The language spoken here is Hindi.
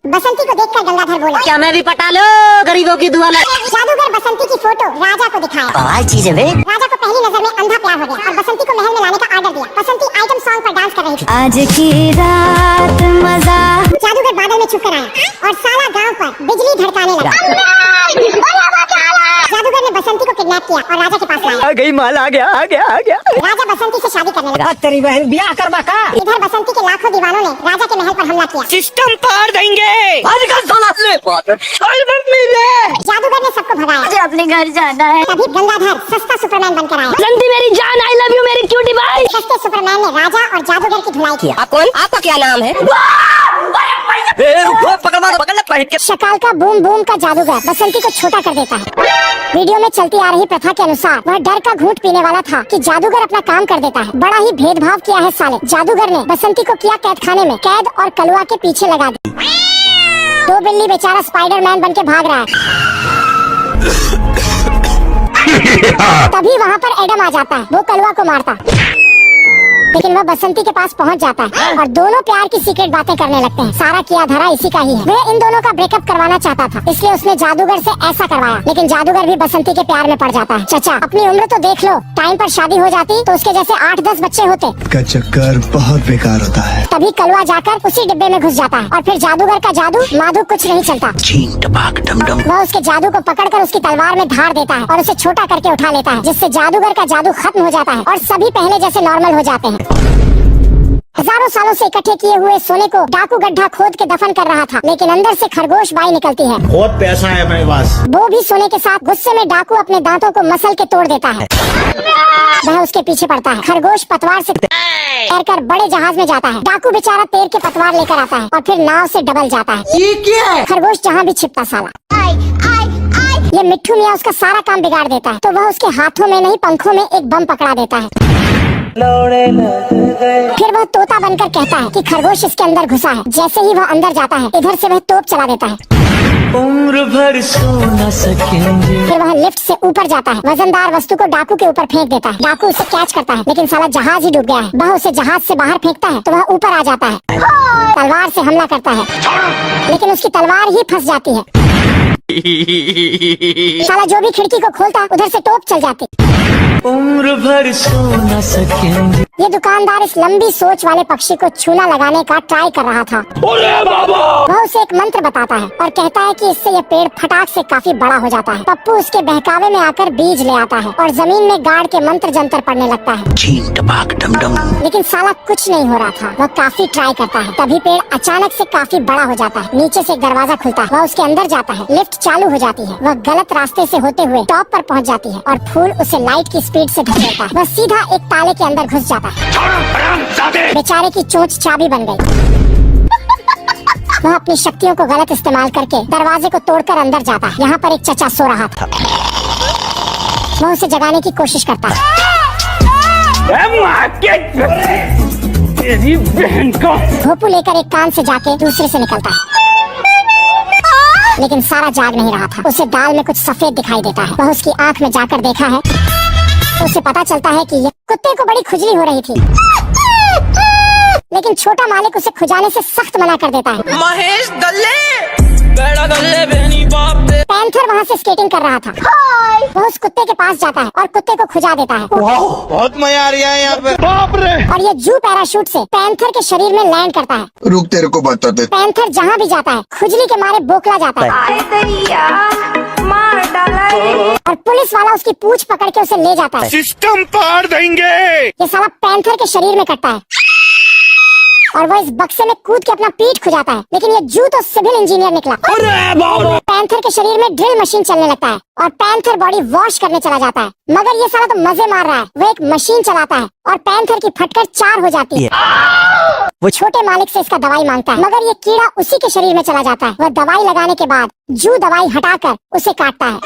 बसंती को देखकर गंगाधर बोला, क्या मैं भी पटा लो गरीबों की दुआ में। जादूगर बसंती की फोटो राजा को दिखाया। चीज है भाई। राजा को पहली नजर में अंधा प्यार हो गया और बसंती को महल में लाने का ऑर्डर दिया। बसंती आइटम सॉन्ग पर डांस कर रही थी। आज की रात मजा। जादूगर बादल में छुप कर आया और सारा गांव पर बिजली धड़काने लगा। जादूगर ने बसंती को किडनैप किया और राजा के पास लाया। आ गई माल, आ गया। राजा बसंती से शादी करने लगा। तेरी बहन ब्याह करवा का। इधर बसंती के लाखों दीवानों ने राजा के महल पर हमला किया। सिस्टम पार देंगे। जादूगर ने सबको भगाया। मुझे अपने घर जाना है। तभी गंगाधर सस्ता सुपरमैन बनकर आया। बसंती मेरी जान, आई लव यू मेरी क्यूटी भाई। सस्ते सुपरमैन ने राजा और जादूगर की धुलाई किया। आप कौन? आपका क्या नाम है? शकाल का बूम बूम का जादूगर बसंती को छोटा कर देता है। वीडियो में चलती आ रही प्रथा के अनुसार वह डर का घूंट पीने वाला था कि जादूगर अपना काम कर देता है। बड़ा ही भेदभाव किया है साले। जादूगर ने बसंती को किया कैद खाने में कैद और कलुआ के पीछे लगा दी। दो बिल्ली बेचारा स्पाइडरमैन बन के भाग रहा है। तभी वहाँ पर एडम आ जाता है। वो कलुआ को मारता लेकिन वह बसंती के पास पहुंच जाता है और दोनों प्यार की सीक्रेट बातें करने लगते हैं। सारा किया धरा इसी का ही है। वह इन दोनों का ब्रेकअप करवाना चाहता था, इसलिए उसने जादूगर से ऐसा करवाया। लेकिन जादूगर भी बसंती के प्यार में पड़ जाता है। चचा अपनी उम्र तो देख लो, टाइम पर शादी हो जाती तो उसके जैसे 8-10 बच्चे होते। का चक्कर बहुत बेकार होता है। तभी कलुआ जाकर उसी डिब्बे में घुस जाता है और फिर जादूगर का जादू माधु कुछ नहीं चलता। वह उसके जादू को पकड़कर उसकी तलवार में धार देता है और उसे छोटा करके उठा लेता है, जिससे जादूगर का जादू खत्म हो जाता है और सभी पहले जैसे नॉर्मल हो जाते हैं। हजारों सालों से इकट्ठे किए हुए सोने को डाकू गड्ढा खोद के दफन कर रहा था, लेकिन अंदर से खरगोश बाई निकलती है। बहुत पैसा है मेरे पास। वो भी सोने के साथ। गुस्से में डाकू अपने दांतों को मसल के तोड़ देता है। वह उसके पीछे पड़ता है। खरगोश पतवार से तैरकर बड़े जहाज में जाता है। डाकू बेचारा तैर के पतवार लेकर आता है और फिर नाव से डबल जाता है। ये क्या है? खरगोश जहाँ भी छिपता साला। ये मिट्ठू मियाँ उसका सारा काम बिगाड़ देता है, तो वह उसके हाथों में नहीं पंखों में एक बम पकड़ा देता है। फिर वह तोता बनकर कहता है कि खरगोश इसके अंदर घुसा है। जैसे ही वह अंदर जाता है, इधर से वह तोप चला देता है। उम्र भर सो न सकेंगे। फिर वह लिफ्ट से ऊपर जाता है। वजनदार वस्तु को डाकू के ऊपर फेंक देता है। डाकू उसे कैच करता है, लेकिन साला जहाज ही डूब गया है। वह उसे जहाज से बाहर फेंकता है तो वह ऊपर आ जाता है। तलवार से हमला करता है, लेकिन उसकी तलवार ही फंस जाती है। साला जो भी खिड़की को खोलता उधर से टोप चल जाती। उम्र भर सो न सकेंगे। ये दुकानदार इस लंबी सोच वाले पक्षी को चूना लगाने का ट्राई कर रहा था। वह उसे एक मंत्र बताता है और कहता है कि इससे ये पेड़ फटाक से काफी बड़ा हो जाता है। पप्पू उसके बहकावे में आकर बीज ले आता है और जमीन में गाड़ के मंत्र जंतर पढ़ने लगता है। लेकिन साला कुछ नहीं हो रहा था। वह काफी ट्राई करता है। तभी पेड़ अचानक से काफी बड़ा हो जाता है। नीचे से एक दरवाजा खुलता है। वह उसके अंदर जाता है। लिफ्ट चालू हो जाती है। वह गलत रास्ते से होते हुए टॉप पर पहुंच जाती है और फूल उसे लाइट की स्पीड से धकेलता है। वह सीधा एक ताले के अंदर घुस जाता है। बेचारे की चोंच चाबी बन गई। वह अपनी शक्तियों को गलत इस्तेमाल करके दरवाजे को तोड़कर अंदर जाता है। यहाँ पर एक चचा सो रहा था। वह उसे जगाने की कोशिश करता है। भोपू लेकर एक कान से जाके दूसरे से निकलता है, लेकिन सारा जाग नहीं रहा था। उसे दाल में कुछ सफेद दिखाई देता है। वह उसकी आंख में जाकर देखा है तो उसे पता चलता है कि यह कुत्ते को बड़ी खुजली हो रही थी, लेकिन छोटा मालिक उसे खुजाने से सख्त मना कर देता है। महेश दल्ले पैंथर वहाँ से स्केटिंग कर रहा था। वह उस कुत्ते के पास जाता है और कुत्ते को खुजा देता है। बहुत मजा आ रहा है यहाँ पे। बाप रे। और ये जू पैराशूट से पैंथर के शरीर में लैंड करता है। रुक, तेरे को बताते। पैंथर जहाँ भी जाता है खुजली के मारे बोखला जाता है और पुलिस वाला उसकी पूंछ पकड़ के उसे ले जाता है। सिस्टम पार देंगे। ये साला पैंथर के शरीर में कटता है और वो इस बक्से में कूद के अपना पीठ खुजाता है, लेकिन ये जू तो सिविल इंजीनियर निकला। पैंथर के शरीर में ड्रिल मशीन चलने लगता है और पैंथर बॉडी वॉश करने चला जाता है। मगर ये साला तो मजे मार रहा है। वो एक मशीन चलाता है और पैंथर की फटकर 4 हो जाती है। वो छोटे मालिक से इसका दवाई मांगता है, मगर ये कीड़ा उसी के शरीर में चला जाता है। वह दवाई लगाने के बाद जू दवाई हटाकर उसे काटता है।